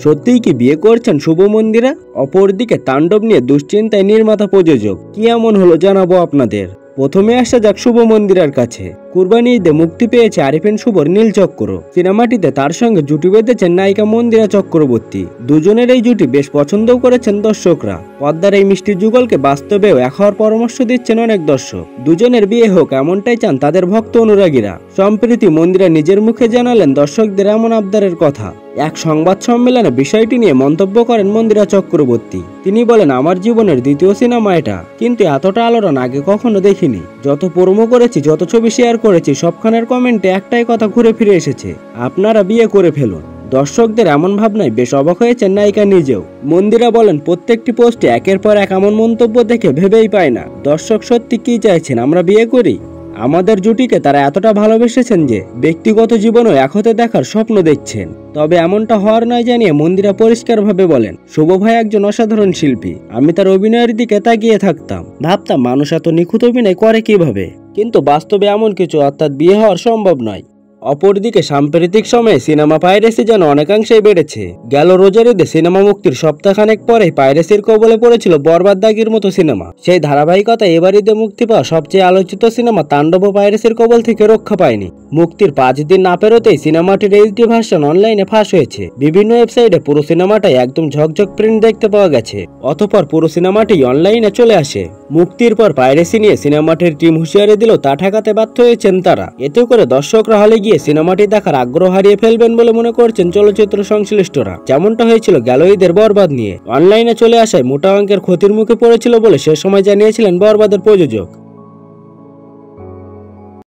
সত্যিই কি বিয়ে করছেন শুভ মন্দিরা? অপরদিকে তাণ্ডব নিয়ে দুশ্চিন্তায় নির্মাতা প্রযোজক। কি এমন হলো জানাবো আপনাদের। প্রথমে আসা যাক শুভ মন্দিরার কাছে। কুরবানি ঈদে মুক্তি পেয়েছে আরিফিন শুভর নীলচক্র সিনেমাটিতে তার সঙ্গে জুটি বেঁধেছেন নায়িকা মন্দিরা চক্রবর্তী। দুজনের এই জুটি বেশ পছন্দও করেছেন দর্শকরা। পদ্মার এই মিষ্টি যুগলকে বাস্তবেও এক হওয়ার পরামর্শ দিচ্ছেন অনেক দর্শক। দুজনের বিয়ে হোক এমনটাই চান তাদের ভক্ত অনুরাগীরা। সম্প্রতি মন্দিরা নিজের মুখে জানালেন দর্শকদের এমন আবদারের কথা। এক সংবাদ সম্মেলনে বিষয়টি নিয়ে মন্তব্য করেন মন্দিরা চক্রবর্তী। তিনি বলেন, আমার জীবনের দ্বিতীয় সিনেমা এটা, কিন্তু এতটা আলোড়ন আগে কখনো দেখিনি। যত প্রোমো করেছি, যত ছবি শেয়ার করেছি, সবখানের কমেন্টে একটাই কথা ঘুরে ফিরে এসেছে, আপনারা বিয়ে করে ফেলুন। দর্শকদের এমন ভাবনায় বেশ অবাক হয়েছেন নায়িকা নিজেও। মন্দিরা বলেন, প্রত্যেকটি পোস্টে একের পর এক এমন মন্তব্য দেখে ভেবেই পায় না দর্শক সত্যি কি চাইছেন, আমরা বিয়ে করি। আমাদের জুটিকে তারা এতটা ভালোবেসেছেন যে ব্যক্তিগত জীবনও এক হতে দেখার স্বপ্ন দেখছেন। তবে এমনটা হওয়ার নয় জানিয়ে মন্দিরা পরিষ্কারভাবে বলেন, শুভ ভাই একজন অসাধারণ শিল্পী। আমি তার অভিনয়ের দিকে তাকিয়ে থাকতাম, ভাবতাম মানুষ এত নিখুঁত অভিনয় করে কিভাবে, কিন্তু বাস্তবে এমন কিছু অর্থাৎ বিয়ে হওয়ার সম্ভব নয়। অপরদিকে সাম্প্রতিক সময়ে সিনেমা পাইরেসি যেন অনেকাংশেই বেড়েছে। গেল রোজার ঈদে সিনেমা মুক্তির সপ্তাহখানেক পরেই পাইরেসির কবলে পড়েছিল বরবাদ দাগির মতো সিনেমা। সেই ধারাবাহিকতা এবার ঈদে মুক্তি পাওয়া সবচেয়ে আলোচিত সিনেমা তাণ্ডব পাইরেসির কবল থেকে রক্ষা পায়নি। মুক্তির 5 দিন না পেরোতেই সিনেমাটির এইচডি ভার্সন অনলাইনে ফাঁস হয়েছে। বিভিন্ন ওয়েবসাইটে পুরো সিনেমাটাই একদম ঝকঝক প্রিন্ট দেখতে পাওয়া গেছে। অতঃপর পুরো সিনেমাটি অনলাইনে চলে আসে। মুক্তির পর পাইরেসি নিয়ে সিনেমাটির টিম হুঁশিয়ারি দিলেও তা ঠেকাতে ব্যর্থ হয়েছেন তারা। এতে করে দর্শকরা হলে গিয়ে সিনেমাটি দেখার আগ্রহ হারিয়ে ফেলবেন বলে মনে করছেন চলচ্চিত্র সংশ্লিষ্টরা। যেমনটা হয়েছিল গেল ঈদের বরবাদ নিয়ে। অনলাইনে চলে আসায় মোটা অঙ্কের ক্ষতির মুখে পড়েছিল বলে সে সময় জানিয়েছিলেন বরবাদের প্রযোজক।